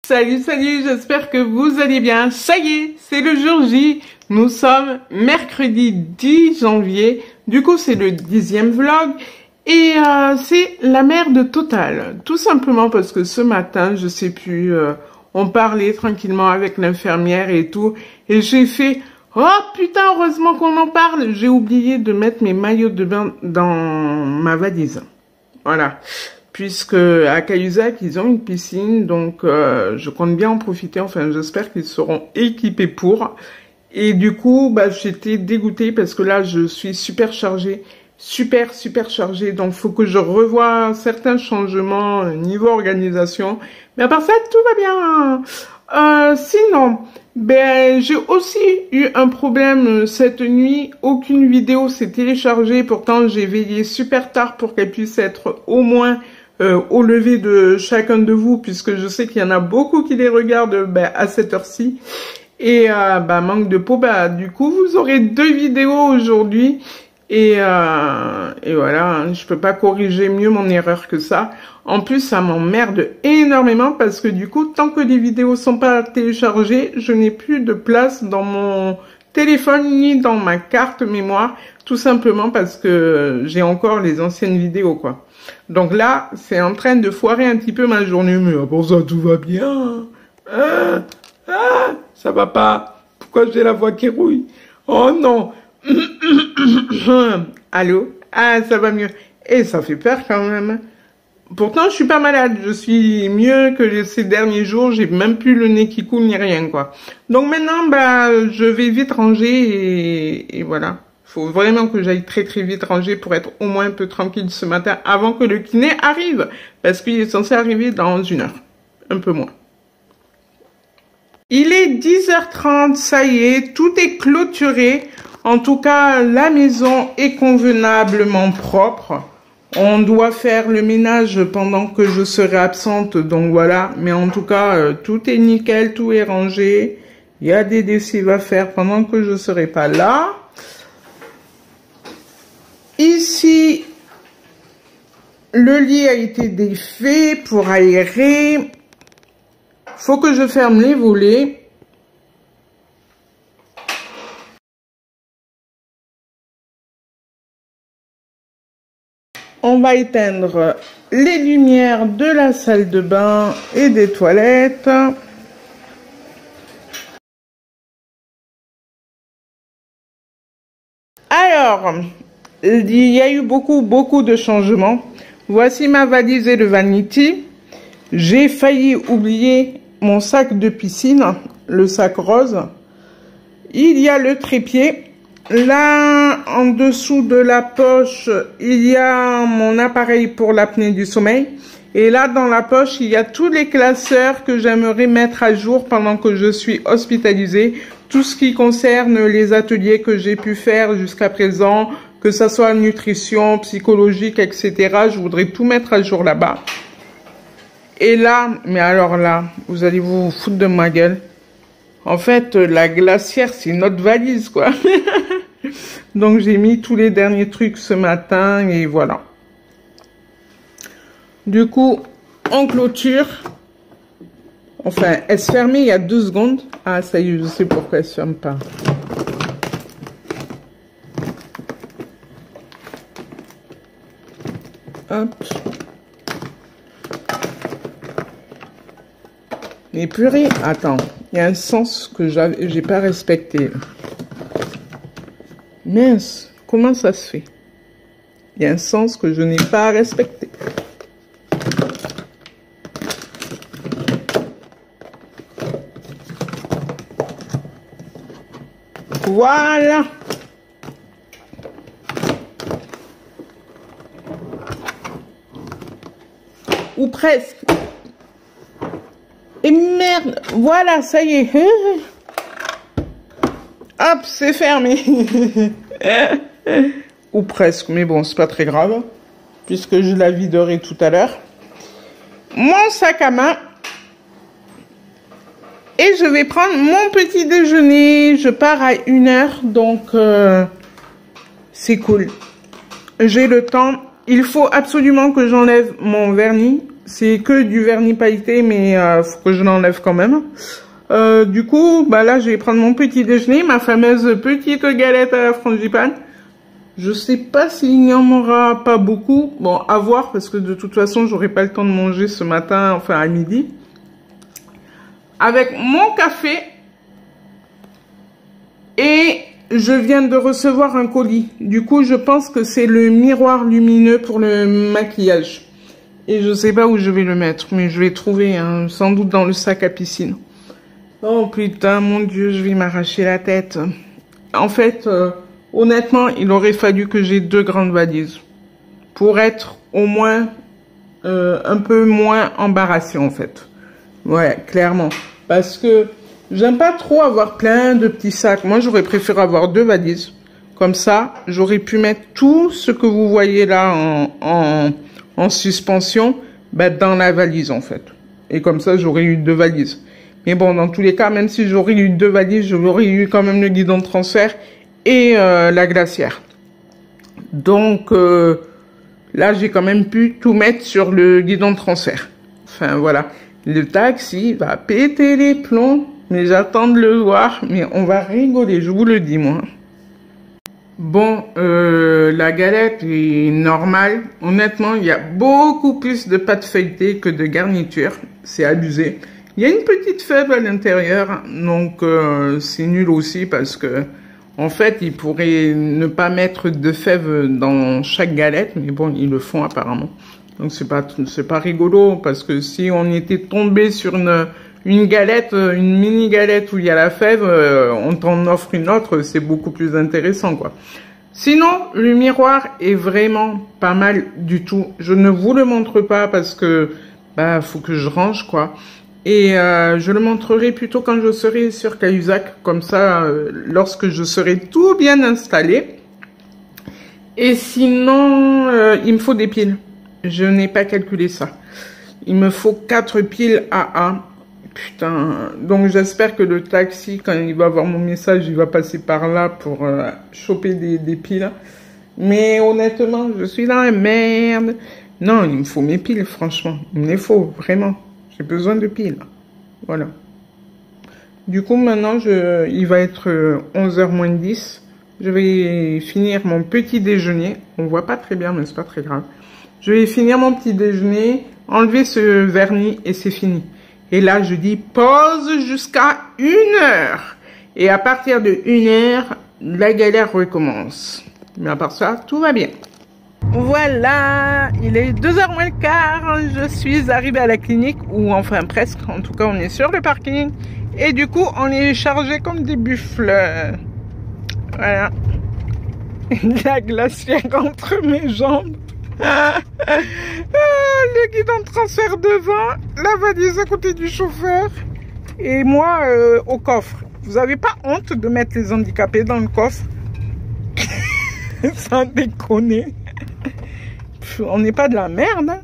Salut, salut, j'espère que vous allez bien. Ça y est, c'est le jour J. Nous sommes mercredi 10 janvier. Du coup, c'est le 10e vlog. Et c'est la merde totale. Tout simplement parce que ce matin, je sais plus, on parlait tranquillement avec l'infirmière et tout. Et j'ai fait, oh putain, heureusement qu'on en parle. J'ai oublié de mettre mes maillots de bain dans ma valise. Voilà. Puisque à Cahuzac, ils ont une piscine, donc je compte bien en profiter. Enfin, j'espère qu'ils seront équipés pour. Et du coup, bah, j'étais dégoûtée parce que là, je suis super chargée. Super chargée. Donc, faut que je revoie certains changements niveau organisation. Mais à part ça, tout va bien. Sinon, ben, j'ai aussi eu un problème cette nuit. Aucune vidéo s'est téléchargée. Pourtant, j'ai veillé super tard pour qu'elle puisse être au moins au lever de chacun de vous, puisque je sais qu'il y en a beaucoup qui les regardent à cette heure-ci. Et manque de peau, du coup, vous aurez 2 vidéos aujourd'hui. Et voilà, je peux pas corriger mieux mon erreur que ça. En plus, ça m'emmerde énormément parce que du coup, tant que les vidéos sont pas téléchargées, je n'ai plus de place dans mon téléphone ni dans ma carte mémoire, tout simplement parce que j'ai encore les anciennes vidéos, quoi. Donc là, c'est en train de foirer un petit peu ma journée, mais pour ça, tout va bien. Ça va pas. Pourquoi j'ai la voix qui rouille? Oh non. Allô? Ah, ça va mieux. Et ça fait peur quand même. Pourtant, je suis pas malade. Je suis mieux que ces derniers jours. J'ai même plus le nez qui coule ni rien, quoi. Donc maintenant, je vais vite ranger et voilà. Faut vraiment que j'aille très vite ranger pour être au moins un peu tranquille ce matin avant que le kiné arrive. Parce qu'il est censé arriver dans 1 heure. Un peu moins. Il est 10h30, ça y est, tout est clôturé. En tout cas, la maison est convenablement propre. On doit faire le ménage pendant que je serai absente, donc voilà. Mais en tout cas, tout est nickel, tout est rangé. Il y a des lessives à faire pendant que je serai pas là. Ici, le lit a été défait pour aérer. Faut que je ferme les volets. On va éteindre les lumières de la salle de bain et des toilettes. Alors, il y a eu beaucoup de changements. Voici ma valise et le vanity. J'ai failli oublier mon sac de piscine, le sac rose. Il y a le trépied. Là, en dessous de la poche, il y a mon appareil pour l'apnée du sommeil. Et là, dans la poche, il y a tous les classeurs que j'aimerais mettre à jour pendant que je suis hospitalisée. Tout ce qui concerne les ateliers que j'ai pu faire jusqu'à présent, que ça soit nutrition, psychologique, etc. Je voudrais tout mettre à jour là-bas. Et là, mais alors là, vous allez vous foutre de ma gueule. En fait, la glacière, c'est notre valise, quoi. Donc, j'ai mis tous les derniers trucs ce matin et voilà. Du coup, on clôture. Enfin, elle se fermait il y a 2 secondes. Ah, ça y est, je sais pourquoi elle se ferme pas. Hop. Mais purée, attends, il y a un sens que j'ai pas respecté. Mince, comment ça se fait? Il y a un sens que je n'ai pas respecté. Voilà. Ou presque. Et merde, voilà, ça y est. Hop, c'est fermé. Ou presque, mais bon, c'est pas très grave, puisque je la viderai tout à l'heure. Mon sac à main. Et je vais prendre mon petit déjeuner. Je pars à 1 heure, donc c'est cool. J'ai le temps. Il faut absolument que j'enlève mon vernis. C'est que du vernis pailleté, mais faut que je l'enlève quand même. Du coup, bah là, je vais prendre mon petit déjeuner, ma fameuse petite galette à la frangipane. Je sais pas s'il n'y en aura pas beaucoup. Bon, à voir, parce que de toute façon, j'aurai pas le temps de manger ce matin, enfin à midi. Avec mon café. Et je viens de recevoir un colis. Du coup, je pense que c'est le miroir lumineux pour le maquillage. Et je sais pas où je vais le mettre, mais je vais trouver, hein, sans doute dans le sac à piscine. Oh putain, mon Dieu, je vais m'arracher la tête. En fait, honnêtement, il aurait fallu que j'ai 2 grandes valises. Pour être au moins un peu moins embarrassé, en fait. Ouais, clairement. Parce que j'aime pas trop avoir plein de petits sacs. Moi, j'aurais préféré avoir 2 valises. Comme ça, j'aurais pu mettre tout ce que vous voyez là en suspension, bah, dans la valise, en fait. Et comme ça, j'aurais eu 2 valises. Mais bon, dans tous les cas, même si j'aurais eu 2 valises, j'aurais eu quand même le guidon de transfert et la glacière. Donc, là, j'ai quand même pu tout mettre sur le guidon de transfert. Enfin, voilà. Le taxi va péter les plombs, mais j'attends de le voir. Mais on va rigoler, je vous le dis, moi. Bon, la galette est normale. Honnêtement, il y a beaucoup plus de pâte feuilletée que de garniture. C'est abusé. Il y a une petite fève à l'intérieur, donc c'est nul aussi parce que, en fait, ils pourraient ne pas mettre de fève dans chaque galette, mais bon, ils le font apparemment. Donc c'est pas rigolo parce que si on était tombé sur une galette, une mini galette où il y a la fève, on t'en offre une autre, c'est beaucoup plus intéressant, quoi. Sinon, le miroir est vraiment pas mal du tout. Je ne vous le montre pas parce que, bah, faut que je range, quoi. Et je le montrerai plutôt quand je serai sur Cahuzac, comme ça, lorsque je serai tout bien installé. Et sinon, il me faut des piles. Je n'ai pas calculé ça. Il me faut 4 piles AA. Putain. Donc j'espère que le taxi, quand il va voir mon message, il va passer par là pour choper des piles. Mais honnêtement, je suis dans la merde. Non, il me faut mes piles, franchement. Il me les faut, vraiment. J'ai besoin de piles. Voilà. Du coup, maintenant, il va être 11h moins 10. Je vais finir mon petit déjeuner. On voit pas très bien, mais c'est pas très grave. Je vais finir mon petit déjeuner, enlever ce vernis et c'est fini. Et là, je dis pause jusqu'à 1h. Et à partir de 1h, la galère recommence. Mais à part ça, tout va bien. Voilà, il est 2h moins le quart. Je suis arrivée à la clinique, ou enfin presque. En tout cas, on est sur le parking. Et du coup, on est chargé comme des buffles. Voilà. La glacière entre mes jambes. Le guidon de transfert devant, la valise à côté du chauffeur et moi au coffre. Vous avez pas honte de mettre les handicapés dans le coffre? Sans déconner. On n'est pas de la merde, hein.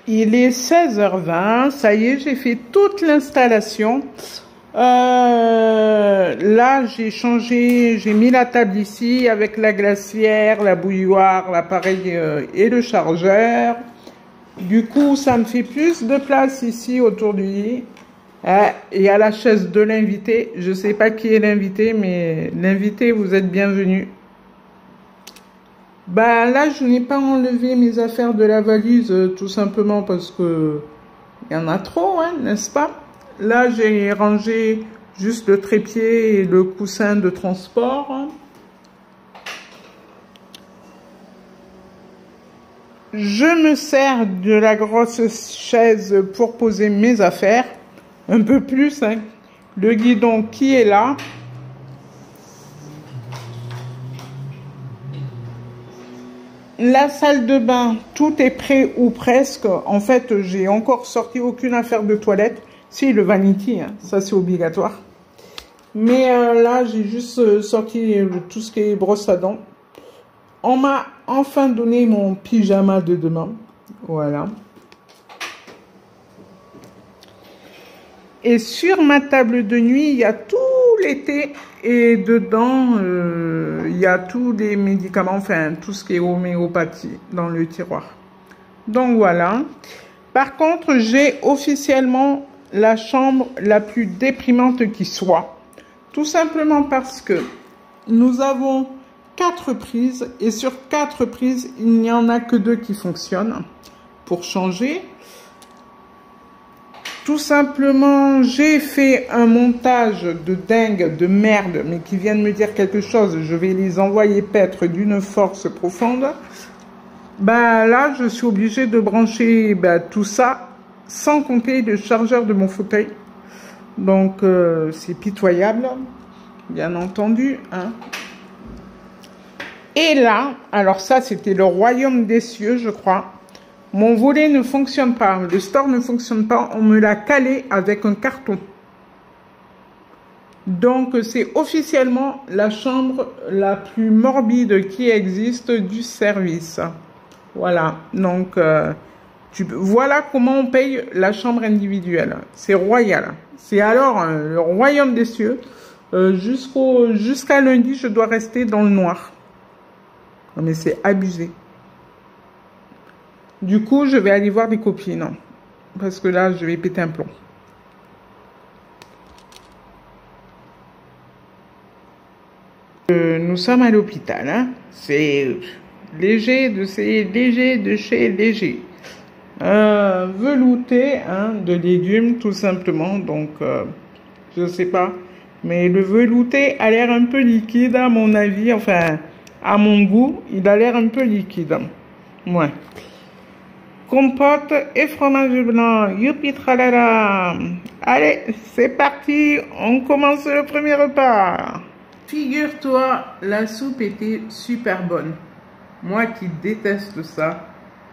Il est 16h20, ça y est, j'ai fait toute l'installation. Là, j'ai changé, j'ai mis la table ici avec la glacière, la bouilloire, l'appareil et le chargeur. Du coup, ça me fait plus de place ici autour du lit. Et à la chaise de l'invité, je sais pas qui est l'invité, mais l'invité, vous êtes bienvenu. Bah là, je n'ai pas enlevé mes affaires de la valise, tout simplement parce que il y en a trop, hein, n'est-ce pas? Là, j'ai rangé juste le trépied et le coussin de transport. Je me sers de la grosse chaise pour poser mes affaires. Un peu plus, hein. Le guidon qui est là. La salle de bain, tout est prêt ou presque. En fait, j'ai encore sorti aucune affaire de toilette. Si, le vanity, hein, ça c'est obligatoire. Mais là, j'ai juste sorti tout ce qui est brosse à dents. On m'a enfin donné mon pyjama de demain. Voilà. Et sur ma table de nuit, il y a tout l'été. Et dedans, il y a tous les médicaments, enfin, tout ce qui est homéopathie dans le tiroir. Donc voilà. Par contre, j'ai officiellement la chambre la plus déprimante qui soit. Tout simplement parce que nous avons 4 prises et sur 4 prises, il n'y en a que 2 qui fonctionnent. Pour changer, tout simplement, j'ai fait un montage de dingue, de merde, mais qui vient de me dire quelque chose. Je vais les envoyer paître d'une force profonde. Bah là, je suis obligée de brancher tout ça, sans compter le chargeur de mon fauteuil. Donc, c'est pitoyable, bien entendu. Hein. Et là, alors ça, c'était le royaume des cieux, je crois. Mon volet ne fonctionne pas, le store ne fonctionne pas, on me l'a calé avec un carton. Donc, c'est officiellement la chambre la plus morbide qui existe du service. Voilà, donc voilà comment on paye la chambre individuelle. C'est royal. C'est alors le royaume des cieux. Jusqu'à lundi, je dois rester dans le noir. Mais c'est abusé. Du coup, je vais aller voir des copines. Parce que là, je vais péter un plomb. Nous sommes à l'hôpital. Hein. C'est léger de chez léger. Velouté hein, de légumes, tout simplement. Donc, je sais pas. Mais le velouté a l'air un peu liquide, à mon avis. Enfin, à mon goût, il a l'air un peu liquide. Ouais. Compote et fromage blanc. Youpi tralala. Allez, c'est parti. On commence le premier repas. Figure-toi, la soupe était super bonne. Moi qui déteste ça,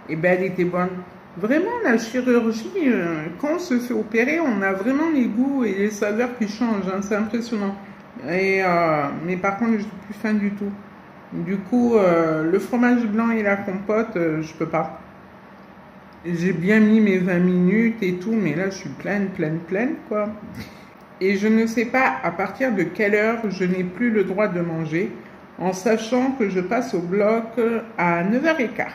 eh ben elle était bonne. Vraiment, la chirurgie, quand on se fait opérer, on a vraiment les goûts et les saveurs qui changent. Hein, c'est impressionnant. Et, mais par contre, je n'ai plus faim du tout. Du coup, le fromage blanc et la compote, je peux pas. J'ai bien mis mes 20 minutes et tout, mais là, je suis pleine, quoi. Et je ne sais pas à partir de quelle heure je n'ai plus le droit de manger, en sachant que je passe au bloc à 9h15.